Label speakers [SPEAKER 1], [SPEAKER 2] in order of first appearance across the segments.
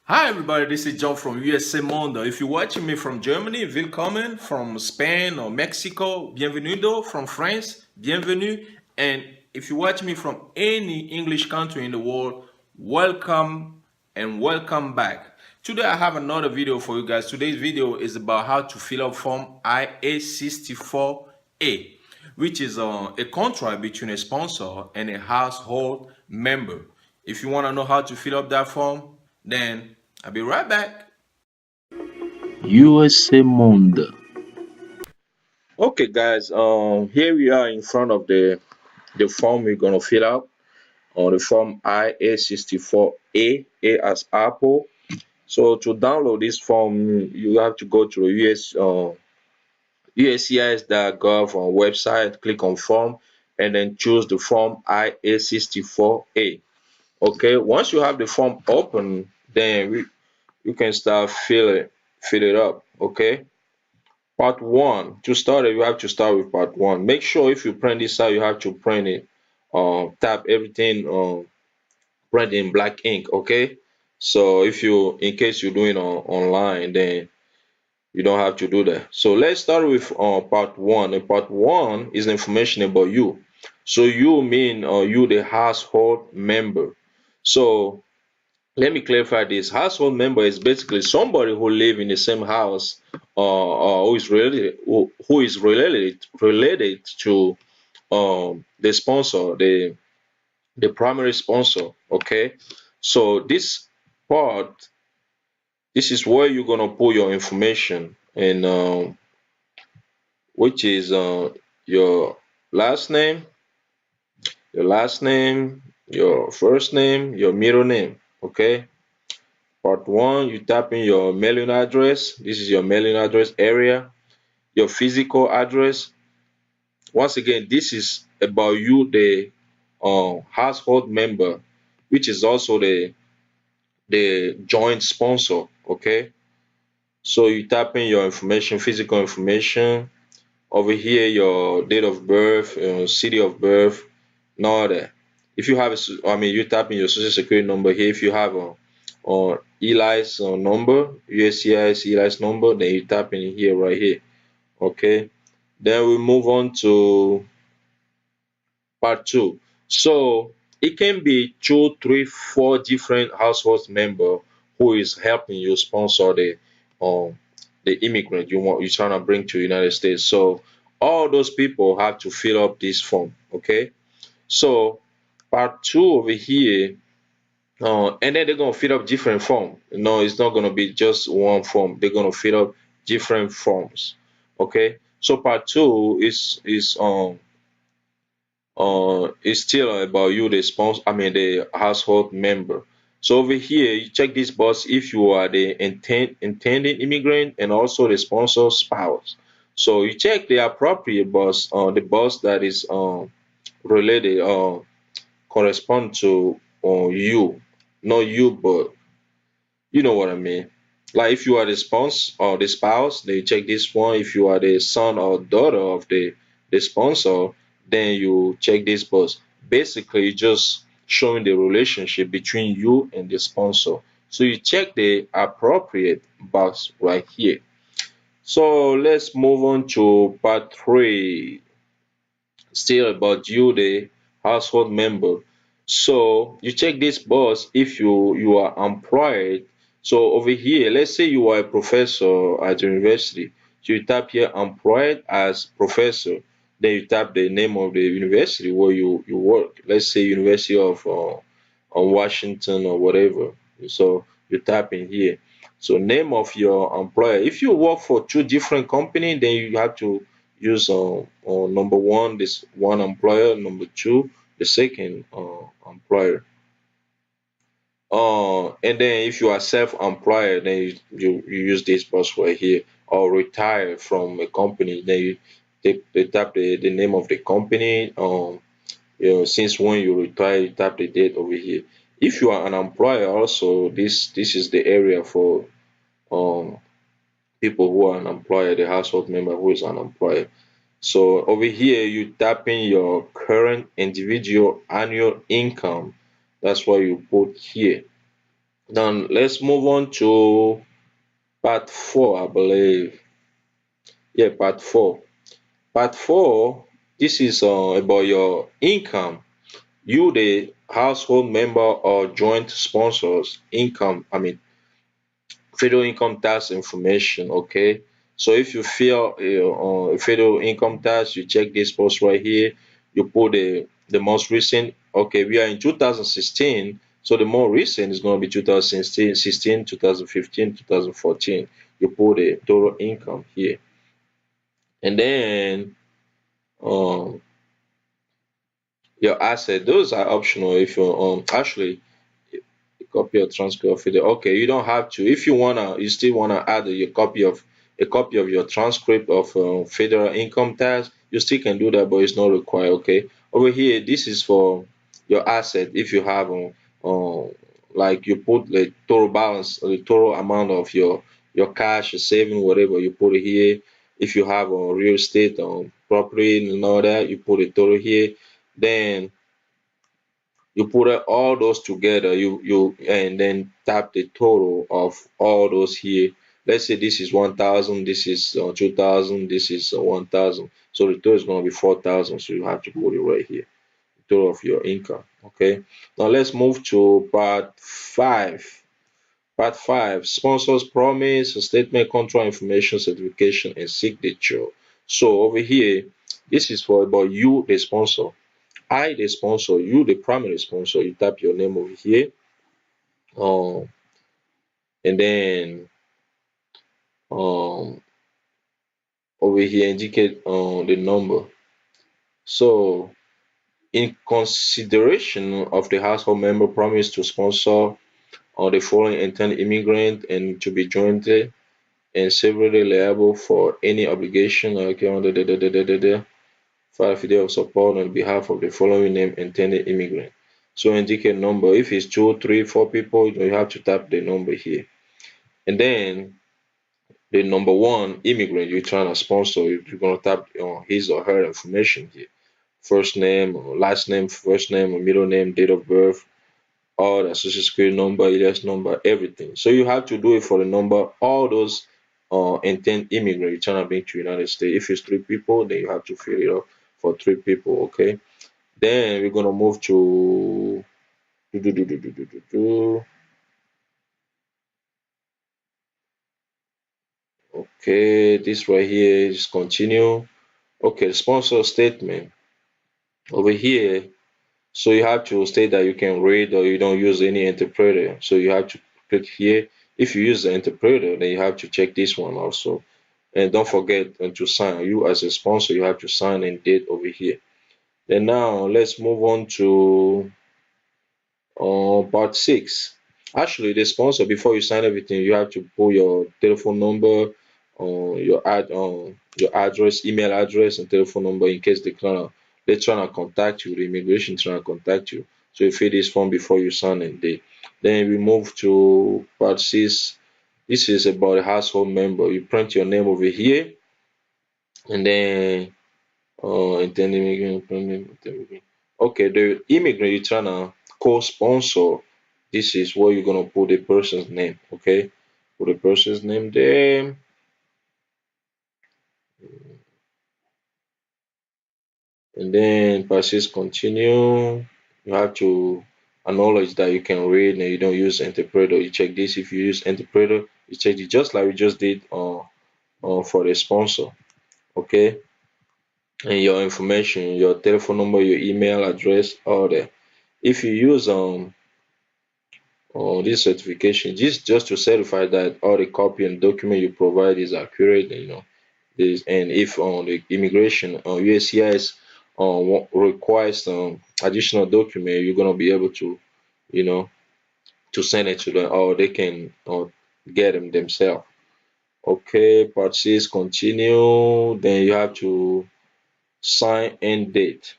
[SPEAKER 1] Hi everybody, this is John from USA Mondo. If you're watching me from Germany, willkommen. From Spain or Mexico, bienvenido. From France, bienvenue. And if you watch me from any English country in the world, welcome and welcome back. Today I have another video for you guys. Today's video is about how to fill up form IA64A, which is a contract between a sponsor and a household member. If you want to know how to fill up that form, then I'll be right back.
[SPEAKER 2] USA Monde.
[SPEAKER 1] Okay, guys. Here we are in front of the form we're gonna fill out on the form IA64A, A as Apple. So to download this form, you have to go to the USCIS.gov website, click on form, and then choose the form IA64A. Okay, once you have the form open, then you can start fill it up. Okay. Part one. To start it, you have to start with part one. Make sure if you print this out, you have to print it. Tap everything. Print in black ink. Okay. So if you, in case you're doing online, then you don't have to do that. So let's start with part one. And part one is information about you. So you mean you the household member. So let me clarify this. Household member is basically somebody who live in the same house who is related to the sponsor, the primary sponsor. Okay, so this is where you're gonna put your information, and which is your last name, your first name, your middle name. Okay. Part one, you tap in your mailing address. This is your mailing address area, your physical address. Once again, this is about you, the household member, which is also the joint sponsor. Okay, so you tap in your information, physical information. Over here, your date of birth, city of birth, and all that. If you have, you tap in your social security number here. If you have a ELIS number, USCIS ELIS number, then you tap in here right here. Okay. Then we move on to part two. So it can be two, three, four different household member who is helping you sponsor um the immigrant you're trying to bring to United States. So all those people have to fill up this form. Okay. So part two over here, and then they're gonna fill up different form. No, it's not gonna be just one form. They're gonna fill up different forms. Okay. So part two is still about you, the sponsor. The household member. So over here, you check this box if you are the intending immigrant and also the sponsor spouse. So you check the appropriate box, the box that is related, correspond to you, not you, but you know what I mean. Like if you are the sponsor or the spouse, then you check this one. If you are the son or daughter of the sponsor, then you check this box. Basically, just showing the relationship between you and the sponsor. So you check the appropriate box right here. So let's move on to part three. Still about you, the household member. So you check this box if you are employed. So over here, let's say you are a professor at university. So you tap here employed as professor. Then you tap the name of the university where you work. Let's say University of Washington or whatever. So you tap in here. So name of your employer. If you work for two different companies, then you have to use number one, this one employer, number two, the second employer. And then if you are self-employed, then you use this buzzword here, or retire from a company, then they tap the name of the company. Since when you retire, you tap the date over here. If you are an employer also, this is the area for um people who are an employer, the household member who is an employer. So over here, you tap in your current individual annual income. That's what you put here. Now let's move on to part four, I believe. Yeah, part four. Part four. This is about your income. You, the household member or joint sponsors, income. I mean, federal income tax information. Okay. So if you feel federal income tax, you check this box right here. You put the most recent. Okay, we are in 2016. So the more recent is going to be 2016, 2015, 2014. You put the total income here. And then um, your asset, those are optional if you actually a copy or transcript of it. Okay, you don't have to. If you wanna, you still wanna add a copy of your transcript of federal income tax. You still can do that, but it's not required. Okay, over here, this is for your asset. If you have like you put the total balance, or the total amount of your cash, your saving, whatever you put it here. If you have a real estate property and all that, you put a total here. Then you put all those together, you and then tap the total of all those here. Let's say this is 1,000, this is 2,000, this is 1,000. So the total is going to be 4,000. So you have to put it right here, the total of your income. Okay. Now let's move to part five. Part five: sponsors promise, statement, control information, certification, and signature. So over here, this is for about you, the sponsor. I, the sponsor, you, the primary sponsor, you tap your name over here, um, and then um, over here indicate the number. So, in consideration of the household member promise to sponsor the following intended immigrant and to be joined and severally liable for any obligation okay, under the file affidavit of support on behalf of the following name intended immigrant. So indicate number. If it's two, three, four people, you have to tap the number here. And then the number one immigrant you're trying to sponsor, you're gonna tap on his or her information here. First name, last name, first name, middle name, date of birth, all the social security number, alias number, everything. So you have to do it for the number, all those intent immigrant you're trying to bring to United States. If it's three people, then you have to fill it up for three people, okay? Then we're gonna move to do, do, do, do, do, do, do, do. Okay, this right here is continue. Okay, sponsor statement over here. So you have to state that you can read or you don't use any interpreter. So you have to click here. If you use the interpreter, then you have to check this one also. And don't forget to sign. You as a sponsor, you have to sign and date over here. Then now let's move on to part six. Actually, the sponsor, before you sign everything, you have to put your telephone number, your address, email address, and telephone number in case they're trying to contact you, the immigration trying to contact you. So you fill this form before you sign and date. Then we move to part six. This is about a household member. You print your name over here, and then intended immigrant. Okay, the immigrant you're trying to co-sponsor. This is where you're gonna put the person's name. Okay, put the person's name there, and then passes continue. You have to acknowledge that you can read and you don't use interpreter. You check this. If you use interpreter, you check it just like we just did for the sponsor. Okay, and your information, your telephone number, your email address, all that. If you use this certification, just to certify that all the copy and document you provide is accurate, this, and if the immigration USCIS requires additional document, you're gonna be able to, you know, to send it to them, or they can get them themselves. Okay, part six, continue. Then you have to sign and date.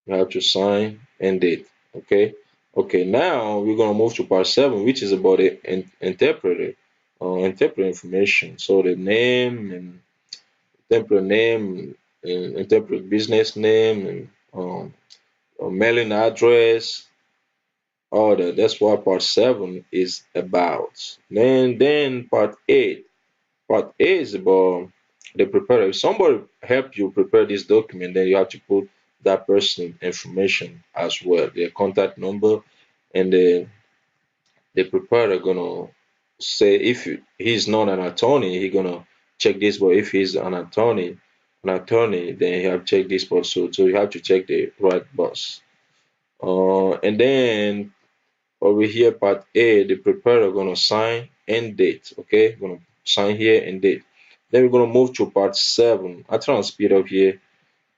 [SPEAKER 1] You have to sign and date. Okay. Okay. Now we're gonna move to part seven, which is about the interpreter, interpret information. So the name and interpret name and interpret business name and mailing address, All that. That's what part 7 is about. Then part 8. Part 8 is about the preparer. If somebody help you prepare this document, then you have to put that person information as well, their contact number, and the preparer gonna say if he's not an attorney, he gonna check this, but if he's an attorney, then he have to check this box. So you have to check the right box. And then over here, part A, the preparer gonna sign and date. Okay, gonna sign here and date. Then we're gonna move to part 7. I try and speed up here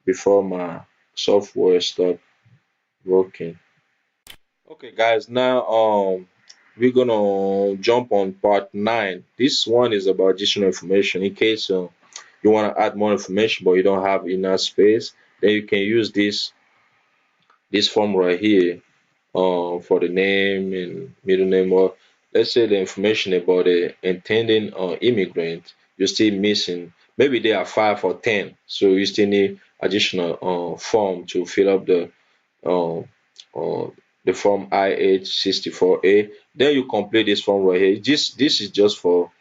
[SPEAKER 1] before my software start working. Okay, guys, now we're gonna jump on part 9. This one is about additional information. In case you want to add more information but you don't have enough space, then you can use this form right here for the name and middle name, or let's say the information about the intending immigrant. You're still missing. Maybe they are 5 or 10, so you still need additional form to fill up uh, uh, the form IH64A. Then you complete this form right here. This is just for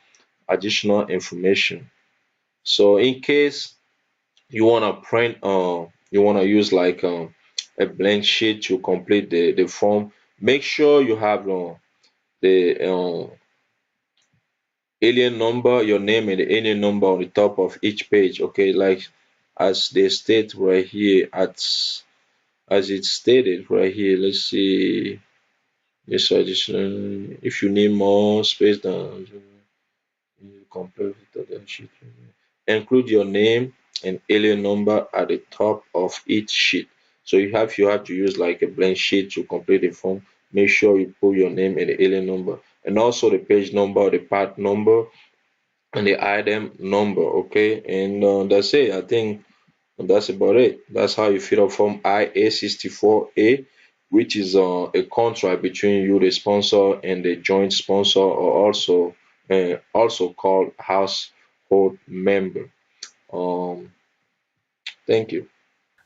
[SPEAKER 1] additional information. So in case you wanna print, you wanna use like a blank sheet to complete the form, make sure you have the alien number, your name and the alien number on the top of each page. Okay, like as they state right here, as it's stated right here. Let's see. This addition, if you need more space than complete the sheet, include your name and alien number at the top of each sheet. So you have to use like a blank sheet to complete the form. Make sure you put your name and the alien number, and also the page number, the part number, and the item number. Okay, and that's it. I think that's about it. That's how you fill up form IA64A, which is a contract between you, the sponsor, and the joint sponsor, or also called household member. Um, thank you.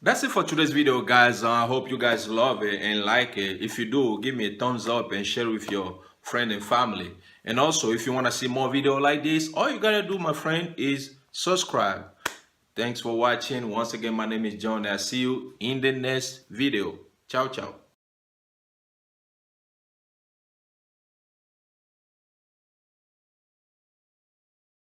[SPEAKER 2] That's it for today's video, guys. I hope you guys love it and like it. If you do, give me a thumbs up and share with your friend and family. And also, if you want to see more video like this, all you gotta do, my friend, is subscribe. Thanks for watching. Once again, my name is John, and I'll see you in the next video. Ciao, ciao.